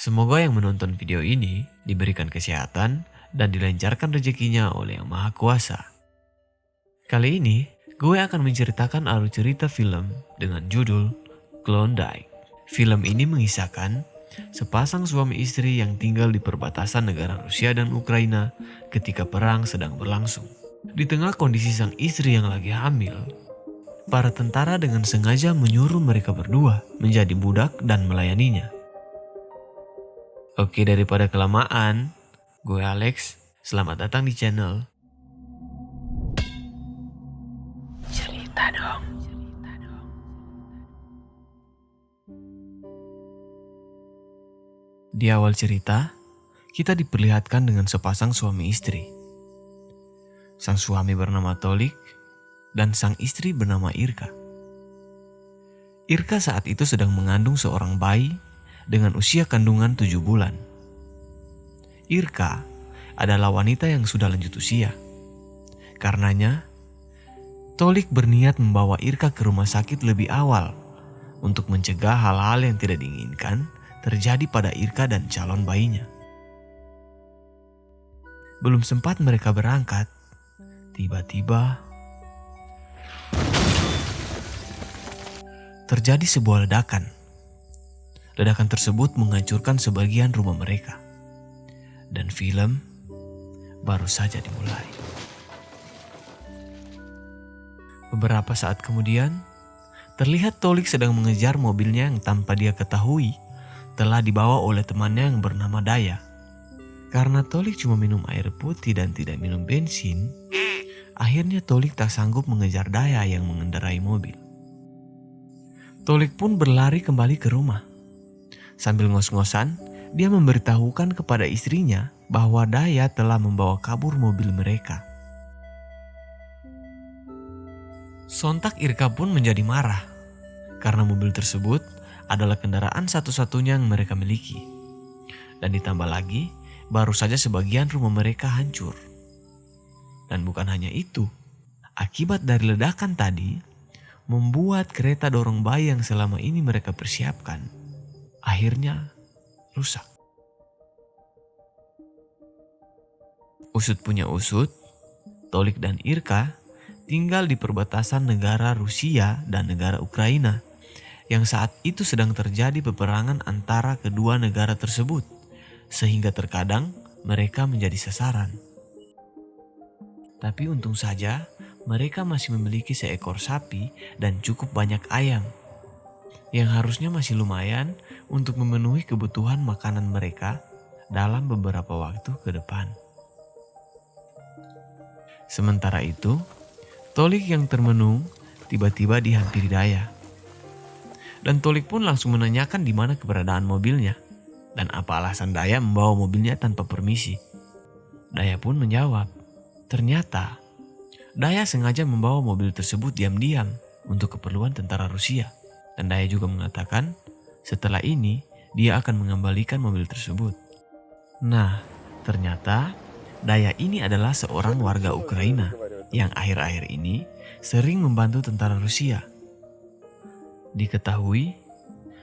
Semoga yang menonton video ini diberikan kesehatan dan dilancarkan rezekinya oleh Yang Maha Kuasa. Kali ini, gue akan menceritakan alur cerita film dengan judul Klondike. Film ini mengisahkan sepasang suami istri yang tinggal di perbatasan negara Rusia dan Ukraina ketika perang sedang berlangsung. Di tengah kondisi sang istri yang lagi hamil, para tentara dengan sengaja menyuruh mereka berdua menjadi budak dan melayaninya. Oke, daripada kelamaan, gue Alex, selamat datang di channel Cerita Dong. Di awal cerita, kita diperlihatkan dengan sepasang suami istri. Sang suami bernama Tolik dan sang istri bernama Irka. Irka saat itu sedang mengandung seorang bayi dengan usia kandungan 7 bulan. Irka adalah wanita yang sudah lanjut usia. Karenanya, Tolik berniat membawa Irka ke rumah sakit lebih awal untuk mencegah hal-hal yang tidak diinginkan terjadi pada Irka dan calon bayinya. Belum sempat mereka berangkat, tiba-tiba terjadi sebuah ledakan. Ledakan tersebut menghancurkan sebagian rumah mereka. Dan film baru saja dimulai. Beberapa saat kemudian, terlihat Tolik sedang mengejar mobilnya yang tanpa dia ketahui telah dibawa oleh temannya yang bernama Daya. Karena Tolik cuma minum air putih dan tidak minum bensin, akhirnya Tolik tak sanggup mengejar Daya yang mengendarai mobil. Tolik pun berlari kembali ke rumah. Sambil ngos-ngosan, dia memberitahukan kepada istrinya bahwa Daya telah membawa kabur mobil mereka. Sontak Irka pun menjadi marah karena mobil tersebut adalah kendaraan satu-satunya yang mereka miliki. Dan ditambah lagi, baru saja sebagian rumah mereka hancur. Dan bukan hanya itu, akibat dari ledakan tadi, membuat kereta dorong bayi yang selama ini mereka persiapkan akhirnya rusak. Usut punya usut, Tolik dan Irka tinggal di perbatasan negara Rusia dan negara Ukraina yang saat itu sedang terjadi peperangan antara kedua negara tersebut, sehingga terkadang mereka menjadi sasaran. Tapi untung saja mereka masih memiliki seekor sapi dan cukup banyak ayam, yang harusnya masih lumayan untuk memenuhi kebutuhan makanan mereka dalam beberapa waktu ke depan. Sementara itu, Tolik yang termenung tiba-tiba dihampiri Daya. Dan Tolik pun langsung menanyakan di mana keberadaan mobilnya dan apa alasan Daya membawa mobilnya tanpa permisi. Daya pun menjawab, ternyata Daya sengaja membawa mobil tersebut diam-diam untuk keperluan tentara Rusia. Dan Daya juga mengatakan setelah ini dia akan mengembalikan mobil tersebut. Nah, ternyata Daya ini adalah seorang warga Ukraina yang akhir-akhir ini sering membantu tentara Rusia. Diketahui,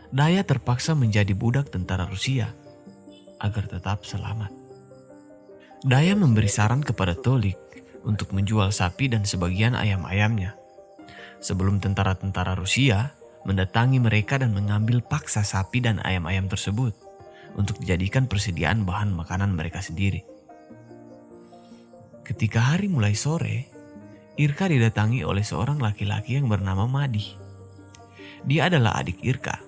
Daya terpaksa menjadi budak tentara Rusia agar tetap selamat. Daya memberi saran kepada Tolik untuk menjual sapi dan sebagian ayam-ayamnya sebelum tentara-tentara Rusia mendatangi mereka dan mengambil paksa sapi dan ayam-ayam tersebut untuk dijadikan persediaan bahan makanan mereka sendiri. Ketika hari mulai sore, Irka didatangi oleh seorang laki-laki yang bernama Madi. Dia adalah adik Irka.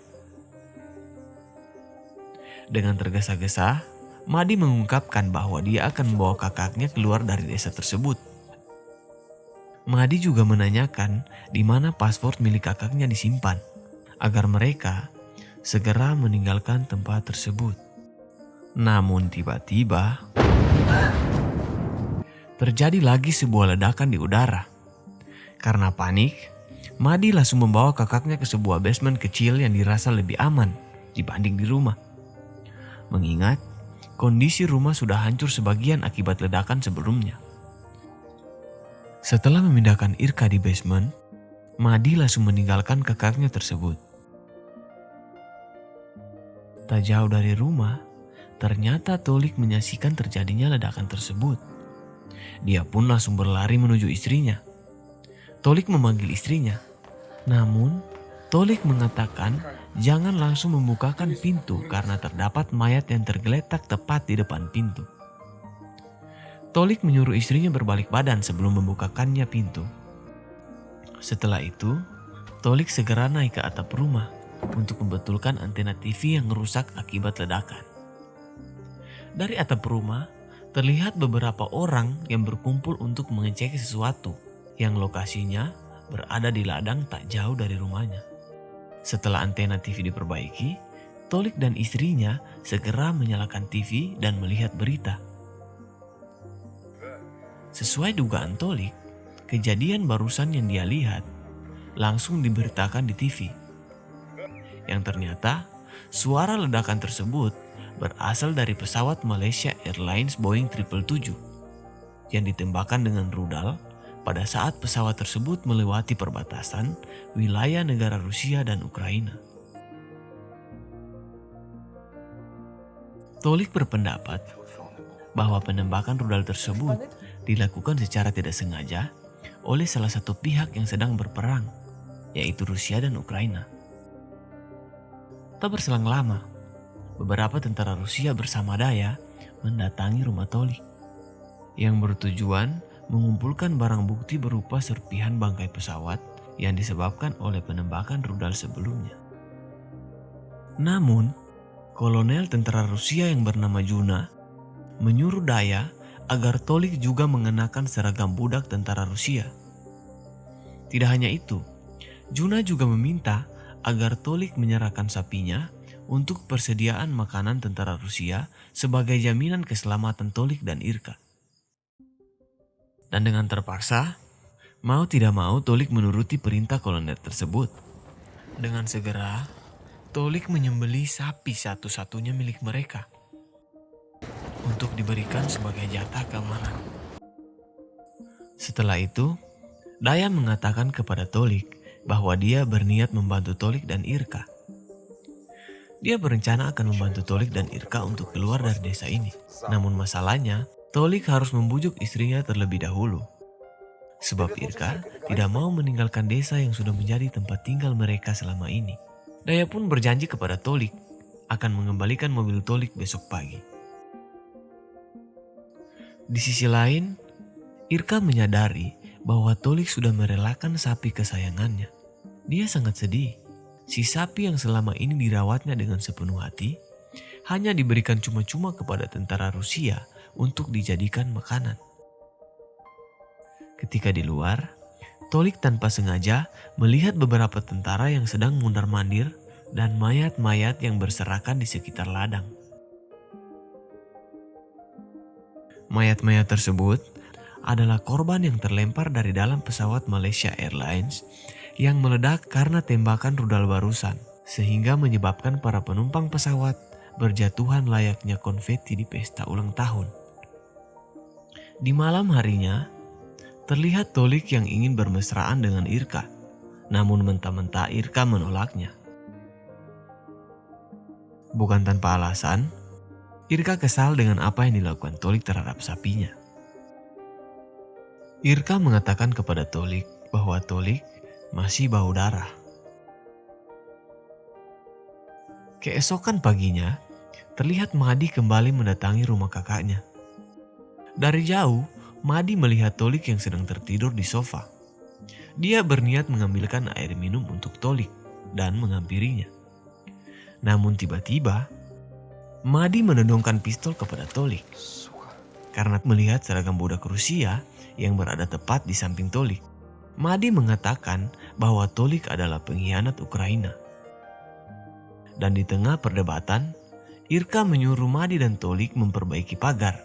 Dengan tergesa-gesa, Madi mengungkapkan bahwa dia akan membawa kakaknya keluar dari desa tersebut. Madi juga menanyakan di mana paspor milik kakaknya disimpan, agar mereka segera meninggalkan tempat tersebut. Namun tiba-tiba, terjadi lagi sebuah ledakan di udara. Karena panik, Madi langsung membawa kakaknya ke sebuah basement kecil yang dirasa lebih aman dibanding di rumah. Mengingat kondisi rumah sudah hancur sebagian akibat ledakan sebelumnya. Setelah memindahkan Irka di basement, Madi langsung meninggalkan kakaknya tersebut. Tak jauh dari rumah, ternyata Tolik menyaksikan terjadinya ledakan tersebut. Dia pun langsung berlari menuju istrinya. Tolik memanggil istrinya, namun Tolik mengatakan jangan langsung membukakan pintu karena terdapat mayat yang tergeletak tepat di depan pintu. Tolik menyuruh istrinya berbalik badan sebelum membukakannya pintu. Setelah itu, Tolik segera naik ke atap rumah untuk membetulkan antena TV yang rusak akibat ledakan. Dari atap rumah, terlihat beberapa orang yang berkumpul untuk mengecek sesuatu yang lokasinya berada di ladang tak jauh dari rumahnya. Setelah antena TV diperbaiki, Tolik dan istrinya segera menyalakan TV dan melihat berita. Sesuai dugaan Tolik, kejadian barusan yang dia lihat langsung diberitakan di TV. Yang ternyata suara ledakan tersebut berasal dari pesawat Malaysia Airlines Boeing 777 yang ditembakkan dengan rudal pada saat pesawat tersebut melewati perbatasan wilayah negara Rusia dan Ukraina. Tolik berpendapat bahwa penembakan rudal tersebut dilakukan secara tidak sengaja oleh salah satu pihak yang sedang berperang, yaitu Rusia dan Ukraina. Tak berselang lama, beberapa tentara Rusia bersama daya mendatangi rumah Tolik yang bertujuan mengumpulkan barang bukti berupa serpihan bangkai pesawat yang disebabkan oleh penembakan rudal sebelumnya. Namun, kolonel tentara Rusia yang bernama Juna menyuruh daya agar Tolik juga mengenakan seragam budak tentara Rusia. Tidak hanya itu, Juna juga meminta agar Tolik menyerahkan sapinya untuk persediaan makanan tentara Rusia sebagai jaminan keselamatan Tolik dan Irka. Dan dengan terpaksa, mau tidak mau Tolik menuruti perintah kolonel tersebut. Dengan segera, Tolik menyembelih sapi satu-satunya milik mereka untuk diberikan sebagai jatah keamanan. Setelah itu, Daya mengatakan kepada Tolik bahwa dia berniat membantu Tolik dan Irka. Dia berencana akan membantu Tolik dan Irka untuk keluar dari desa ini. Namun masalahnya, Tolik harus membujuk istrinya terlebih dahulu. Sebab Irka tidak mau meninggalkan desa yang sudah menjadi tempat tinggal mereka selama ini. Daya pun berjanji kepada Tolik akan mengembalikan mobil Tolik besok pagi. Di sisi lain, Irka menyadari bahwa Tolik sudah merelakan sapi kesayangannya. Dia sangat sedih. Si sapi yang selama ini dirawatnya dengan sepenuh hati hanya diberikan cuma-cuma kepada tentara Rusia untuk dijadikan makanan. Ketika di luar, Tolik tanpa sengaja melihat beberapa tentara yang sedang mondar-mandir dan mayat-mayat yang berserakan di sekitar ladang. Mayat-mayat tersebut adalah korban yang terlempar dari dalam pesawat Malaysia Airlines yang meledak karena tembakan rudal barusan, sehingga menyebabkan para penumpang pesawat berjatuhan layaknya konfeti di pesta ulang tahun. Di malam harinya, terlihat Tolik yang ingin bermesraan dengan Irka, namun mentah-mentah Irka menolaknya. Bukan tanpa alasan, Irka kesal dengan apa yang dilakukan Tolik terhadap sapinya. Irka mengatakan kepada Tolik bahwa Tolik masih bau darah. Keesokan paginya, terlihat Madi kembali mendatangi rumah kakaknya. Dari jauh, Madi melihat Tolik yang sedang tertidur di sofa. Dia berniat mengambilkan air minum untuk Tolik dan menghampirinya. Namun tiba-tiba, Madi menodongkan pistol kepada Tolik karena melihat seragam budak Rusia yang berada tepat di samping Tolik. Madi mengatakan bahwa Tolik adalah pengkhianat Ukraina. Dan di tengah perdebatan, Irka menyuruh Madi dan Tolik memperbaiki pagar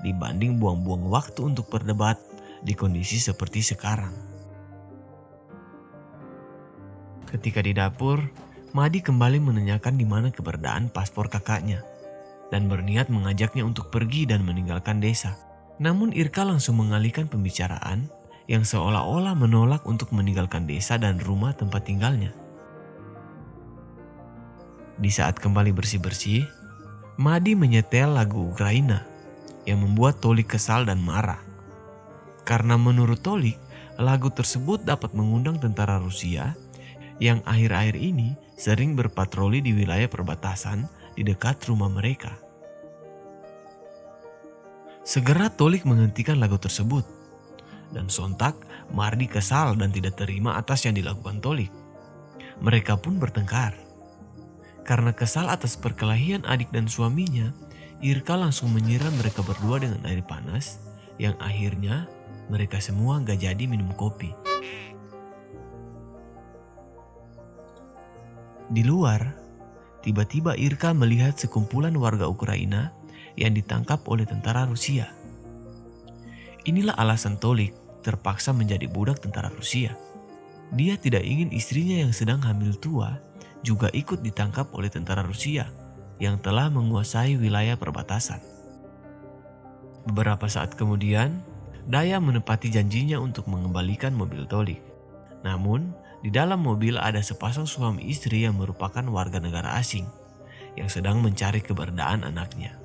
dibanding buang-buang waktu untuk berdebat di kondisi seperti sekarang. Ketika di dapur, Madi kembali menanyakan di mana keberadaan paspor kakaknya dan berniat mengajaknya untuk pergi dan meninggalkan desa. Namun Irka langsung mengalihkan pembicaraan yang seolah-olah menolak untuk meninggalkan desa dan rumah tempat tinggalnya. Di saat kembali bersih-bersih, Madi menyetel lagu Ukraina yang membuat Tolik kesal dan marah. Karena menurut Tolik, lagu tersebut dapat mengundang tentara Rusia yang akhir-akhir ini sering berpatroli di wilayah perbatasan di dekat rumah mereka. Segera Tolik menghentikan lagu tersebut, dan sontak Mardi kesal dan tidak terima atas yang dilakukan Tolik. Mereka pun bertengkar. Karena kesal atas perkelahian adik dan suaminya, Irka langsung menyiram mereka berdua dengan air panas yang akhirnya mereka semua gak jadi minum kopi. Di luar, tiba-tiba Irka melihat sekumpulan warga Ukraina yang ditangkap oleh tentara Rusia. Inilah alasan Tolik terpaksa menjadi budak tentara Rusia. Dia tidak ingin istrinya yang sedang hamil tua juga ikut ditangkap oleh tentara Rusia yang telah menguasai wilayah perbatasan. Beberapa saat kemudian, Daya menepati janjinya untuk mengembalikan mobil Tolik. Namun, di dalam mobil ada sepasang suami istri yang merupakan warga negara asing yang sedang mencari keberadaan anaknya.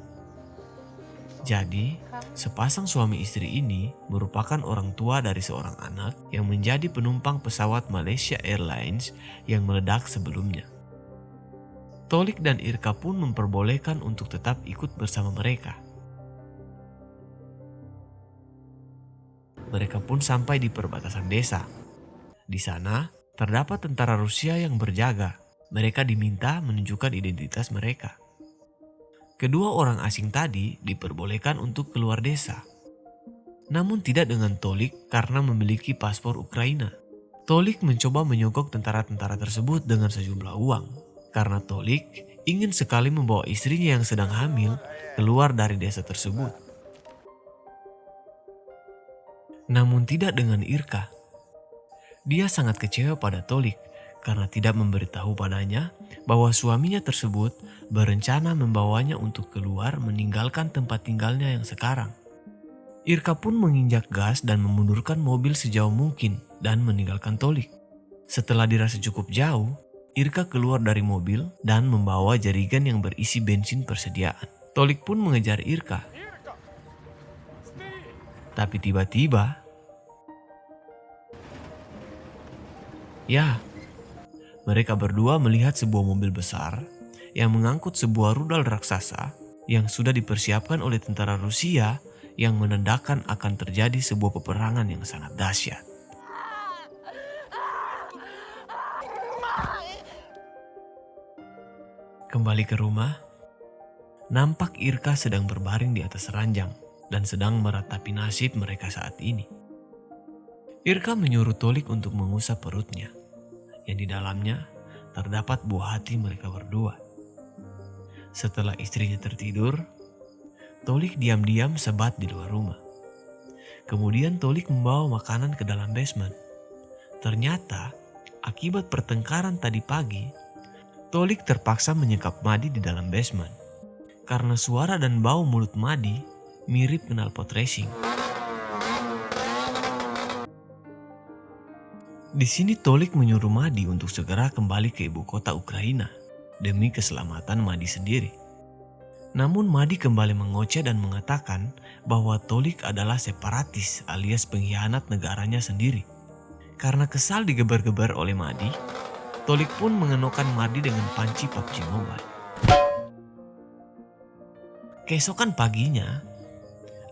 Jadi, sepasang suami istri ini merupakan orang tua dari seorang anak yang menjadi penumpang pesawat Malaysia Airlines yang meledak sebelumnya. Tolik dan Irka pun memperbolehkan untuk tetap ikut bersama mereka. Mereka pun sampai di perbatasan desa. Di sana, terdapat tentara Rusia yang berjaga. Mereka diminta menunjukkan identitas mereka. Kedua orang asing tadi diperbolehkan untuk keluar desa. Namun tidak dengan Tolik karena memiliki paspor Ukraina. Tolik mencoba menyogok tentara-tentara tersebut dengan sejumlah uang. Karena Tolik ingin sekali membawa istrinya yang sedang hamil keluar dari desa tersebut. Namun tidak dengan Irka. Dia sangat kecewa pada Tolik karena tidak memberitahu padanya bahwa suaminya tersebut berencana membawanya untuk keluar meninggalkan tempat tinggalnya yang sekarang. Irka pun menginjak gas dan memundurkan mobil sejauh mungkin dan meninggalkan Tolik. Setelah dirasa cukup jauh, Irka keluar dari mobil dan membawa jerigen yang berisi bensin persediaan. Tolik pun mengejar Irka. Tapi tiba-tiba, mereka berdua melihat sebuah mobil besar yang mengangkut sebuah rudal raksasa yang sudah dipersiapkan oleh tentara Rusia yang menandakan akan terjadi sebuah peperangan yang sangat dahsyat. Kembali ke rumah, nampak Irka sedang berbaring di atas ranjang dan sedang meratapi nasib mereka saat ini. Irka menyuruh Tolik untuk mengusap perutnya, yang di dalamnya terdapat buah hati mereka berdua. Setelah istrinya tertidur, Tolik diam-diam sebat di luar rumah. Kemudian Tolik membawa makanan ke dalam basement. Ternyata, akibat pertengkaran tadi pagi, Tolik terpaksa menyekap Madi di dalam basement. Karena suara dan bau mulut Madi mirip knalpot racing. Di sini Tolik menyuruh Madi untuk segera kembali ke ibu kota Ukraina demi keselamatan Madi sendiri. Namun Madi kembali mengoceh dan mengatakan bahwa Tolik adalah separatis alias pengkhianat negaranya sendiri. Karena kesal digebar-gebar oleh Madi, Tolik pun mengenokkan Madi dengan panci PUBG Mobile. Keesokan paginya,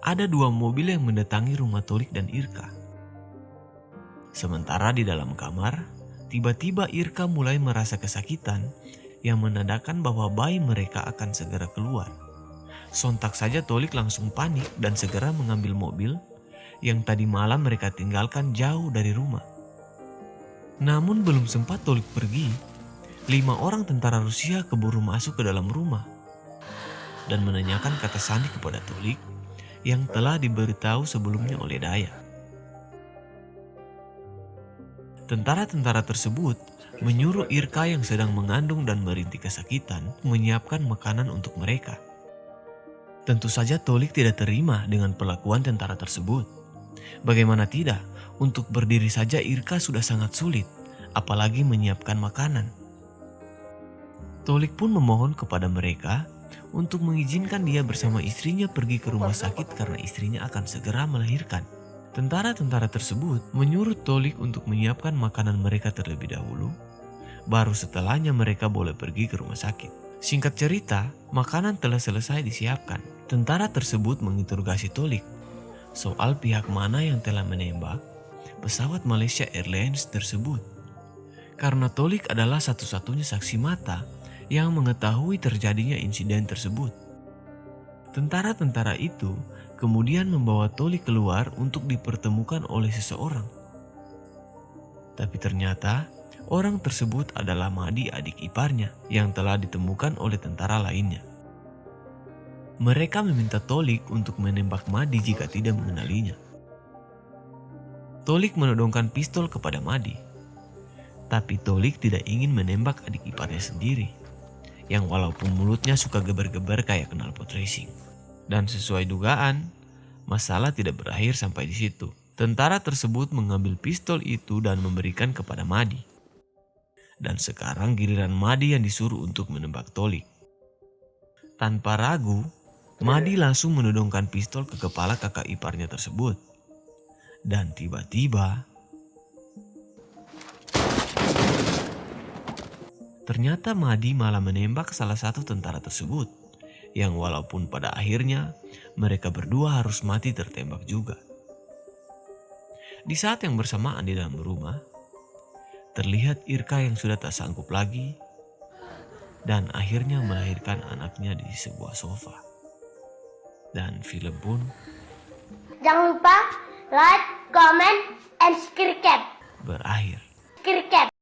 ada dua mobil yang mendatangi rumah Tolik dan Irka. Sementara di dalam kamar, tiba-tiba Irka mulai merasa kesakitan yang menandakan bahwa bayi mereka akan segera keluar. Sontak saja Tolik langsung panik dan segera mengambil mobil yang tadi malam mereka tinggalkan jauh dari rumah. Namun belum sempat Tolik pergi, 5 orang tentara Rusia keburu masuk ke dalam rumah dan menanyakan kata sandi kepada Tolik yang telah diberitahu sebelumnya oleh Daya. Tentara-tentara tersebut menyuruh Irka yang sedang mengandung dan merintih kesakitan menyiapkan makanan untuk mereka. Tentu saja Tolik tidak terima dengan perlakuan tentara tersebut. Bagaimana tidak, untuk berdiri saja Irka sudah sangat sulit, apalagi menyiapkan makanan. Tolik pun memohon kepada mereka untuk mengizinkan dia bersama istrinya pergi ke rumah sakit karena istrinya akan segera melahirkan. Tentara-tentara tersebut menyuruh Tolik untuk menyiapkan makanan mereka terlebih dahulu, baru setelahnya mereka boleh pergi ke rumah sakit. Singkat cerita, makanan telah selesai disiapkan. Tentara tersebut menginterogasi Tolik soal pihak mana yang telah menembak pesawat Malaysia Airlines tersebut. Karena Tolik adalah satu-satunya saksi mata yang mengetahui terjadinya insiden tersebut. Tentara-tentara itu kemudian membawa Tolik keluar untuk dipertemukan oleh seseorang. Tapi ternyata orang tersebut adalah Madi, adik iparnya, yang telah ditemukan oleh tentara lainnya. Mereka meminta Tolik untuk menembak Madi jika tidak mengenalinya. Tolik menodongkan pistol kepada Madi. Tapi Tolik tidak ingin menembak adik iparnya sendiri, yang walaupun mulutnya suka geber-geber kayak knalpot racing. Dan sesuai dugaan, masalah tidak berakhir sampai di situ. Tentara tersebut mengambil pistol itu dan memberikan kepada Madi. Dan sekarang giliran Madi yang disuruh untuk menembak Tolik. Tanpa ragu, Madi langsung menodongkan pistol ke kepala kakak iparnya tersebut. Dan tiba-tiba, ternyata Madi malah menembak salah satu tentara tersebut, yang walaupun pada akhirnya mereka berdua harus mati tertembak juga. Di saat yang bersamaan di dalam rumah, terlihat Irka yang sudah tak sanggup lagi dan akhirnya melahirkan anaknya di sebuah sofa. Dan film pun jangan lupa like, comment, and subscribe. berakhir. Subscribe.